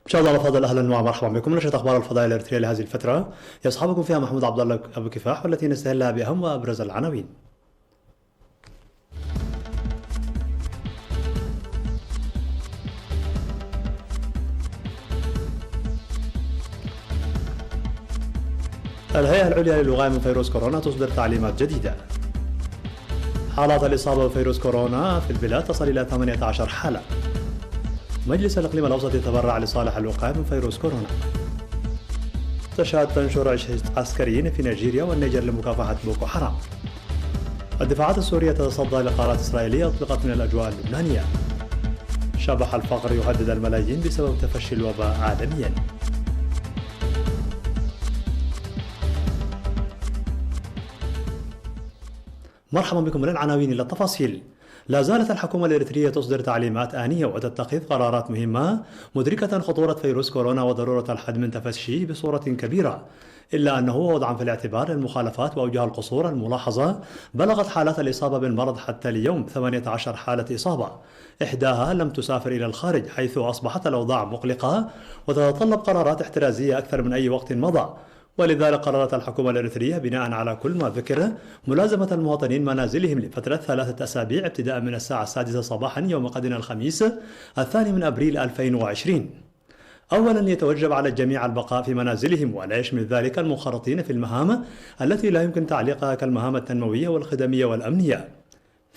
مشاهدينا الأفاضل، أهلا ومرحبا بكم. نشرة أخبار الفضاء الإريترية لهذه الفترة يصحبكم فيها محمود عبد الله أبو كفاح، والتي نستهلها بأهم وأبرز العناوين. الهيئة العليا للوقاية من فيروس كورونا تصدر تعليمات جديدة. حالات الإصابة بفيروس كورونا في البلاد تصل إلى 18 حالة. مجلس الإقليم الأوسط يتبرع لصالح الوقاية من فيروس كورونا. تشاد تنشر عسكريين في نيجيريا والنيجر لمكافحة بوكو حرام. الدفاعات السورية تتصدى لقرارات إسرائيلية أطلقت من الأجواء اللبنانية. شبح الفقر يهدد الملايين بسبب تفشي الوباء عالميا. مرحبا بكم. من العناوين إلى التفاصيل. لا زالت الحكومة الإريترية تصدر تعليمات آنية وتتخذ قرارات مهمة مدركة خطورة فيروس كورونا وضرورة الحد من تفشيه بصورة كبيرة، إلا أنه وضعا في الاعتبار المخالفات وأوجه القصور الملاحظة بلغت حالات الإصابة بالمرض حتى اليوم 18 حالة إصابة، إحداها لم تسافر إلى الخارج، حيث أصبحت الأوضاع مقلقة وتتطلب قرارات احترازية أكثر من أي وقت مضى. ولذلك قررت الحكومة الإريترية بناء على كل ما ذكر ملازمة المواطنين منازلهم لفترة 3 أسابيع ابتداء من الساعة 6 صباحا يوم غد الخميس 2 أبريل 2020. أولا، يتوجب على الجميع البقاء في منازلهم، ولا يشمل ذلك المنخرطين في المهام التي لا يمكن تعليقها كالمهام التنموية والخدمية والأمنية.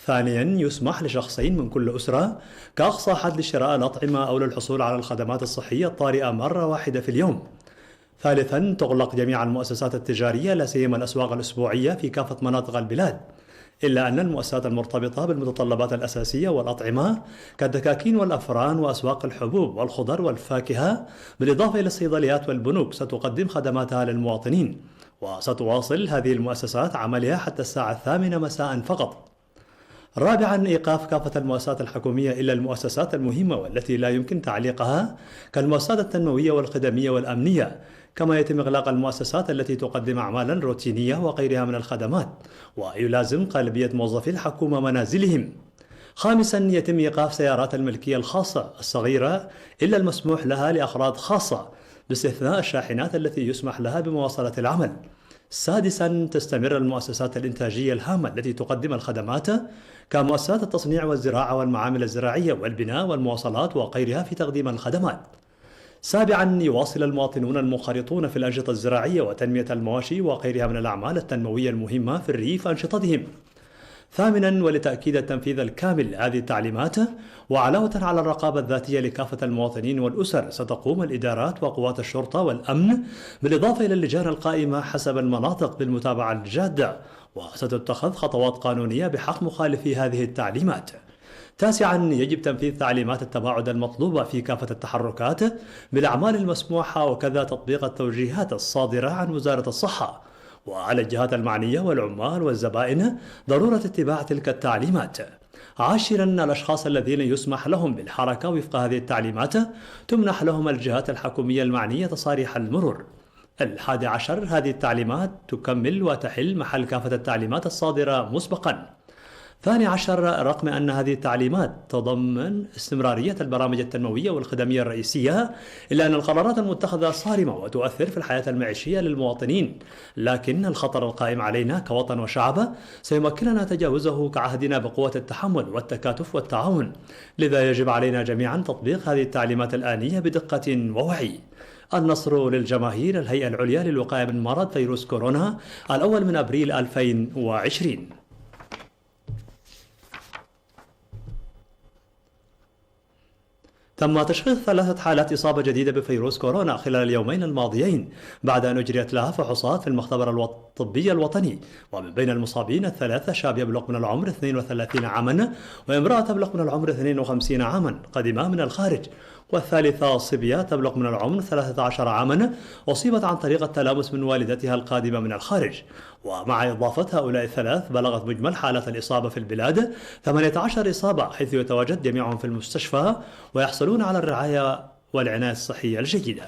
ثانيا، يسمح لشخصين من كل أسرة كأقصى حد لشراء الأطعمة أو للحصول على الخدمات الصحية الطارئة مرة واحدة في اليوم. ثالثا، تغلق جميع المؤسسات التجارية لا سيما الأسواق الأسبوعية في كافة مناطق البلاد، إلا أن المؤسسات المرتبطة بالمتطلبات الأساسية والأطعمة كالدكاكين والأفران وأسواق الحبوب والخضر والفاكهة بالإضافة إلى الصيدليات والبنوك ستقدم خدماتها للمواطنين، وستواصل هذه المؤسسات عملها حتى الساعة 8 مساء فقط. رابعا، إيقاف كافة المؤسسات الحكومية إلا المؤسسات المهمة والتي لا يمكن تعليقها كالمؤسسات التنموية والخدمية والأمنية، كما يتم إغلاق المؤسسات التي تقدم أعمالا روتينية وغيرها من الخدمات، ويلازم غالبية موظفي الحكومة منازلهم. خامسا، يتم إيقاف سيارات الملكية الخاصة الصغيرة إلا المسموح لها لأغراض خاصة، باستثناء الشاحنات التي يسمح لها بمواصلة العمل. سادسا، تستمر المؤسسات الإنتاجية الهامة التي تقدم الخدمات كمؤسسات التصنيع والزراعة والمعامل الزراعية والبناء والمواصلات وغيرها في تقديم الخدمات. سابعا، يواصل المواطنون المنخرطون في الأنشطة الزراعية وتنمية المواشي وغيرها من الأعمال التنموية المهمة في الريف أنشطتهم. ثامنا، ولتأكيد التنفيذ الكامل لهذه التعليمات وعلاوة على الرقابة الذاتية لكافة المواطنين والأسر، ستقوم الإدارات وقوات الشرطة والأمن بالإضافة إلى اللجان القائمة حسب المناطق بالمتابعة الجادة، وستتخذ خطوات قانونية بحق مخالفي هذه التعليمات. تاسعا، يجب تنفيذ تعليمات التباعد المطلوبة في كافة التحركات بالأعمال المسموحة، وكذا تطبيق التوجيهات الصادرة عن وزارة الصحة، وعلى الجهات المعنية والعمال والزبائن ضرورة اتباع تلك التعليمات. عاشرا، الأشخاص الذين يسمح لهم بالحركة وفق هذه التعليمات تمنح لهم الجهات الحكومية المعنية تصاريح المرور. 11، هذه التعليمات تكمل وتحل محل كافة التعليمات الصادرة مسبقا. 12، رغم أن هذه التعليمات تضمن استمرارية البرامج التنموية والخدمية الرئيسية، إلا أن القرارات المتخذة صارمة وتؤثر في الحياة المعيشية للمواطنين، لكن الخطر القائم علينا كوطن وشعب سيمكننا تجاوزه كعهدنا بقوة التحمل والتكاتف والتعاون. لذا يجب علينا جميعا تطبيق هذه التعليمات الآنية بدقة ووعي. النصر للجماهير. الهيئة العليا للوقاية من مرض فيروس كورونا، 1 أبريل 2020. تم تشخيص 3 حالات إصابة جديدة بفيروس كورونا خلال اليومين الماضيين، بعد أن أجريت لها فحوصات في المختبر الطبي الوطني. ومن بين المصابين 3 شاب يبلغ من العمر 32 عاما وامرأة تبلغ من العمر 52 عاما قدما من الخارج، والثالثة صبية تبلغ من العمر 13 عاما أصيبت عن طريق التلامس من والدتها القادمة من الخارج. ومع إضافة هؤلاء 3 بلغت مجمل حالات الإصابة في البلاد 18 إصابة، حيث يتواجد جميعهم في المستشفى ويحصلون على الرعاية والعناية الصحية الجيدة.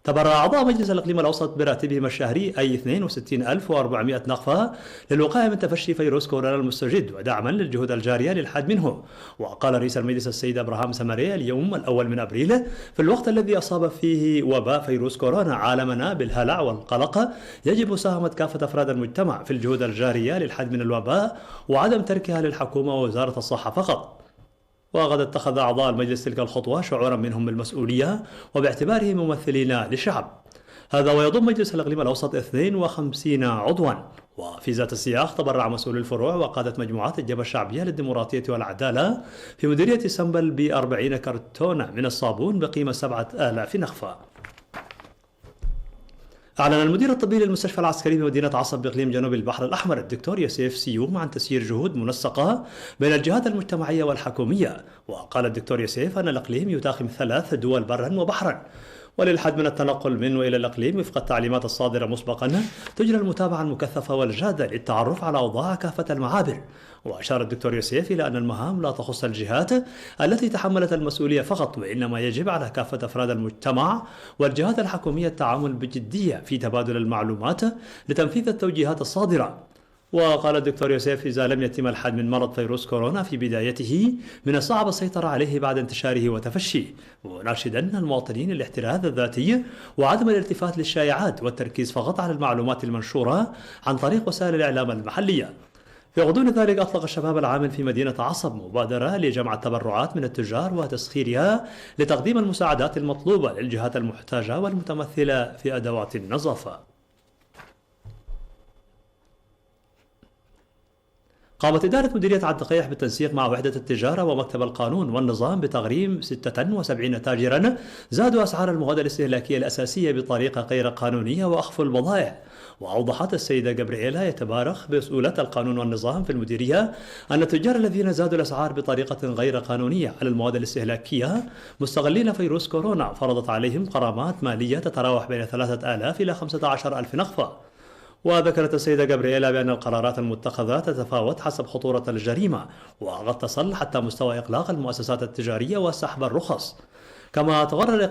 تبرع أعضاء مجلس الإقليم الأوسط براتبهم الشهري أي 62,400 نقفة للوقاية من تفشي فيروس كورونا المستجد ودعما للجهود الجارية للحد منه. وقال رئيس المجلس السيد أبراهام سمري اليوم الأول من أبريل في الوقت الذي أصاب فيه وباء فيروس كورونا عالمنا بالهلع والقلق يجب مساهمة كافة أفراد المجتمع في الجهود الجارية للحد من الوباء وعدم تركها للحكومة ووزارة الصحة فقط. وقد اتخذ أعضاء المجلس تلك الخطوة شعورا منهم بالمسؤولية وباعتبارهم ممثلين للشعب. هذا ويضم مجلس الإقليم الأوسط 52 عضوا. وفي ذات السياق تبرع مسؤول الفروع وقادة مجموعات الجبهة الشعبية للديمقراطية والعدالة في مديرية سنبل ب40 كرتونة من الصابون بقيمة 7,000 نخفة. أعلن المدير الطبي للمستشفى العسكري بمدينة عصب بإقليم جنوب البحر الأحمر الدكتور يوسف سيوم عن تسيير جهود منسقة بين الجهات المجتمعية والحكومية. وقال الدكتور يوسف أن الإقليم يتاخم 3 دول برا وبحرا، وللحد من التنقل من وإلى الإقليم وفق التعليمات الصادرة مسبقا تجرى المتابعة المكثفة والجادة للتعرف على أوضاع كافة المعابر. وأشار الدكتور يوسف إلى أن المهام لا تخص الجهات التي تحملت المسؤولية فقط، وإنما يجب على كافة أفراد المجتمع والجهات الحكومية التعامل بجدية في تبادل المعلومات لتنفيذ التوجيهات الصادرة. وقال الدكتور يوسف إذا لم يتم الحد من مرض فيروس كورونا في بدايته من الصعب السيطرة عليه بعد انتشاره وتفشيه، وناشدا المواطنين الاحتراز الذاتي وعدم الالتفات للشائعات والتركيز فقط على المعلومات المنشورة عن طريق وسائل الإعلام المحلية. في غضون ذلك أطلق الشباب العامل في مدينة عصب مبادرة لجمع التبرعات من التجار وتسخيرها لتقديم المساعدات المطلوبة للجهات المحتاجة والمتمثلة في أدوات النظافة. قامت إدارة مديرية عالدقيح بالتنسيق مع وحدة التجارة ومكتب القانون والنظام بتغريم 76 تاجرا زادوا أسعار المواد الاستهلاكية الأساسية بطريقة غير قانونية وأخفوا البضائع. وأوضحت السيدة جابرييلا يتبارخ مسؤولة القانون والنظام في المديرية أن التجار الذين زادوا الأسعار بطريقة غير قانونية على المواد الاستهلاكية مستغلين فيروس كورونا فرضت عليهم غرامات مالية تتراوح بين 3,000 إلى 15,000 نخفة. وذكرت السيدة جابرييلا بأن القرارات المتخذة تتفاوت حسب خطورة الجريمة وقد تصل حتى مستوى إغلاق المؤسسات التجارية وسحب الرخص. كما تقرر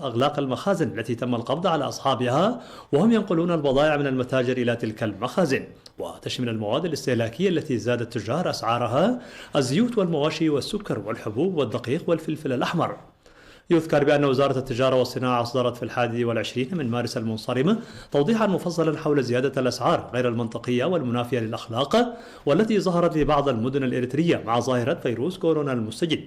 إغلاق المخازن التي تم القبض على أصحابها وهم ينقلون البضائع من المتاجر إلى تلك المخازن. وتشمل المواد الاستهلاكية التي زاد التجار أسعارها الزيوت والمواشي والسكر والحبوب والدقيق والفلفل الأحمر. يذكر بأن وزارة التجارة والصناعة أصدرت في 21 من مارس المنصرم توضيحا مفصلا حول زيادة الأسعار غير المنطقية والمنافية للأخلاق والتي ظهرت في بعض المدن الإريترية مع ظاهرة فيروس كورونا المستجد.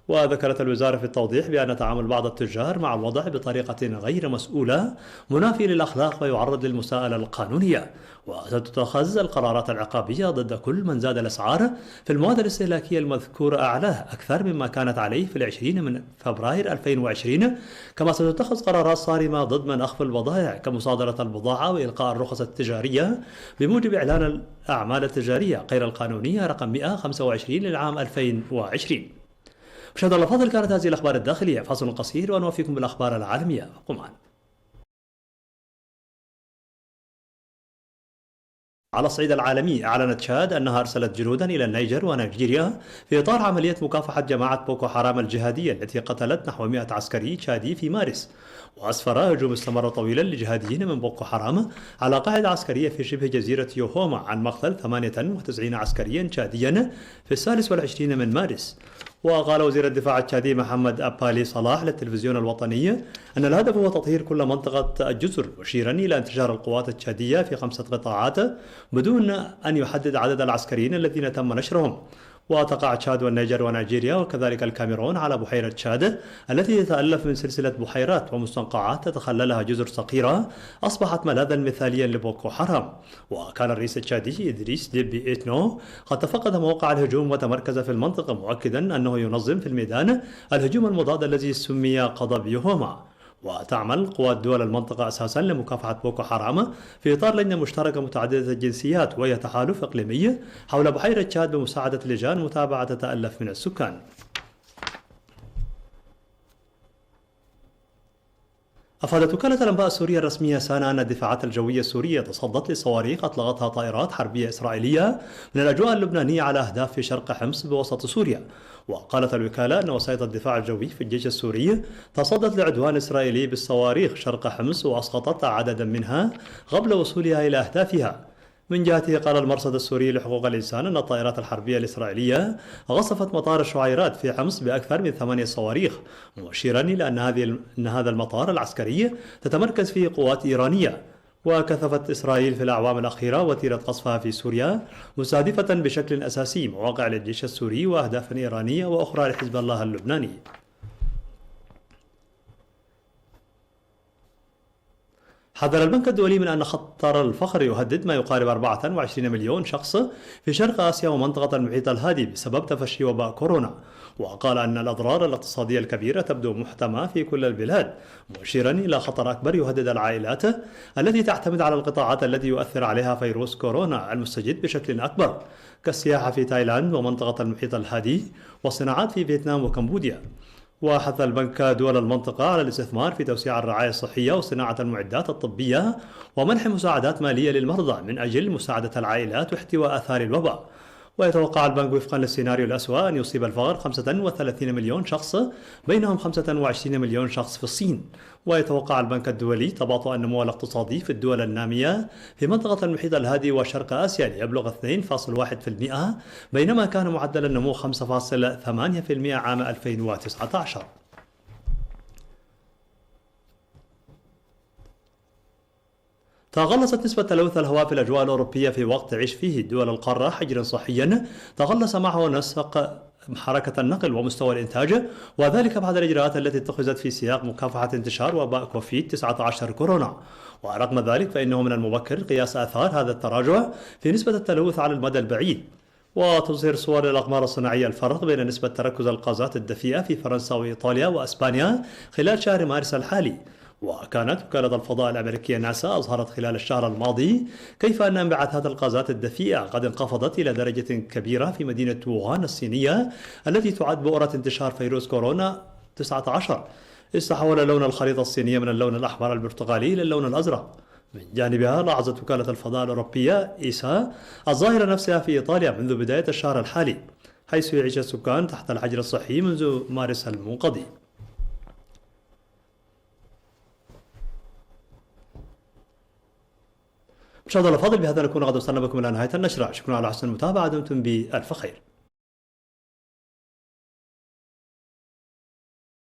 وذكرت الوزارة في التوضيح بأن تعامل بعض التجار مع الوضع بطريقة غير مسؤولة منافي للأخلاق ويعرض للمساءلة القانونية، وستتخذ القرارات العقابية ضد كل من زاد الأسعار في المواد الاستهلاكية المذكورة أعلاه أكثر مما كانت عليه في 20 من فبراير 2020. كما ستتخذ قرارات صارمة ضد من أخفى البضائع كمصادرة البضاعة وإلقاء الرخص التجارية بموجب إعلان الأعمال التجارية غير القانونية رقم 125 للعام 2020. مشاهدينا الأفاضل، كانت هذه الأخبار الداخلية. فاصل قصير ونوفيكم بالأخبار العالمية. قمان. على الصعيد العالمي، أعلنت تشاد أنها أرسلت جنودا إلى النيجر ونيجيريا في إطار عملية مكافحة جماعة بوكو حرام الجهادية التي قتلت نحو 100 عسكري تشادي في مارس. وأسفر هجوم استمر طويلا لجهاديين من بوكو حرام على قاعدة عسكرية في شبه جزيرة يوهوما عن مقتل 98 عسكريا تشاديا في 23 من مارس. وقال وزير الدفاع التشادي محمد أبالي صلاح للتلفزيون الوطني أن الهدف هو تطهير كل منطقة الجزر، مشيرا إلى انتشار القوات التشادية في 5 قطاعات بدون أن يحدد عدد العسكريين الذين تم نشرهم. وتقع تشاد والنيجر ونيجيريا وكذلك الكاميرون على بحيرة تشاد التي تتألف من سلسلة بحيرات ومستنقعات تتخللها جزر صغيرة أصبحت ملاذا مثاليا لبوكو حرام. وكان الرئيس التشادي إدريس ديبي إتنو قد تفقد موقع الهجوم وتمركز في المنطقة، مؤكدا أنه ينظم في الميدان الهجوم المضاد الذي سمي قضب يوهوما. وتعمل قوات دول المنطقة أساسا لمكافحة بوكو حرام في إطار لجنة مشتركة متعددة الجنسيات وهي تحالف إقليمي حول بحيرة تشاد بمساعدة لجان متابعة تتألف من السكان. أفادت وكالة الأنباء السورية الرسمية سانا أن الدفاعات الجوية السورية تصدت لصواريخ أطلقتها طائرات حربية إسرائيلية من الأجواء اللبنانية على أهداف في شرق حمص بوسط سوريا. وقالت الوكالة أن وسائط الدفاع الجوي في الجيش السوري تصدت لعدوان إسرائيلي بالصواريخ شرق حمص وأسقطت عددا منها قبل وصولها إلى أهدافها. من جهته قال المرصد السوري لحقوق الإنسان أن الطائرات الحربية الإسرائيلية غصفت مطار الشعيرات في حمص بأكثر من 8 صواريخ، مشيرا إلى أن هذا المطار العسكري تتمركز فيه قوات إيرانية. وكثفت إسرائيل في الأعوام الأخيرة وتيرة قصفها في سوريا مستهدفة بشكل أساسي مواقع للجيش السوري وأهدافا إيرانية وأخرى لحزب الله اللبناني. حذر البنك الدولي من أن خطر الفقر يهدد ما يقارب 24 مليون شخص في شرق آسيا ومنطقة المحيط الهادي بسبب تفشي وباء كورونا، وقال أن الأضرار الاقتصادية الكبيرة تبدو محتمة في كل البلاد، مشيرا إلى خطر أكبر يهدد العائلات التي تعتمد على القطاعات التي يؤثر عليها فيروس كورونا المستجد بشكل أكبر، كالسياحة في تايلاند ومنطقة المحيط الهادي والصناعات في فيتنام وكمبوديا. وحث البنك دول المنطقة على الاستثمار في توسيع الرعاية الصحية وصناعة المعدات الطبية ومنح مساعدات مالية للمرضى من أجل مساعدة العائلات واحتواء آثار الوباء. ويتوقع البنك وفقا للسيناريو الأسوأ أن يصيب الفقر 35 مليون شخص، بينهم 25 مليون شخص في الصين. ويتوقع البنك الدولي تباطؤ النمو الاقتصادي في الدول النامية في منطقة المحيط الهادي وشرق آسيا ليبلغ 2.1%، بينما كان معدل النمو 5.8% عام 2019. تغلصت نسبة تلوث الهواء في الأجواء الأوروبية في وقت تعيش فيه دول القارة حجرا صحيا تغلص معه نسق حركة النقل ومستوى الإنتاج، وذلك بعد الإجراءات التي اتخذت في سياق مكافحة انتشار وباء كوفيد-19 كورونا. ورغم ذلك فإنه من المبكر قياس آثار هذا التراجع في نسبة التلوث على المدى البعيد. وتظهر صور الأقمار الصناعية الفرق بين نسبة تركز الغازات الدفيئة في فرنسا وإيطاليا وأسبانيا خلال شهر مارس الحالي. وكانت وكالة الفضاء الأمريكية ناسا أظهرت خلال الشهر الماضي كيف أن انبعاثات الغازات الدفيئة قد انخفضت إلى درجة كبيرة في مدينة ووهان الصينية التي تعد بؤرة انتشار فيروس كورونا 19. استحول لون الخريطة الصينية من اللون الأحمر البرتقالي إلى اللون الأزرق. من جانبها لاحظت وكالة الفضاء الأوروبية إيسا الظاهرة نفسها في إيطاليا منذ بداية الشهر الحالي، حيث يعيش السكان تحت الحجر الصحي منذ مارس المنقضي. مشاهدينا الأفاضل، بهذا نكون قد وصلنا بكم إلى نهاية النشرة. شكرا على حسن المتابعة، دمتم بألف خير.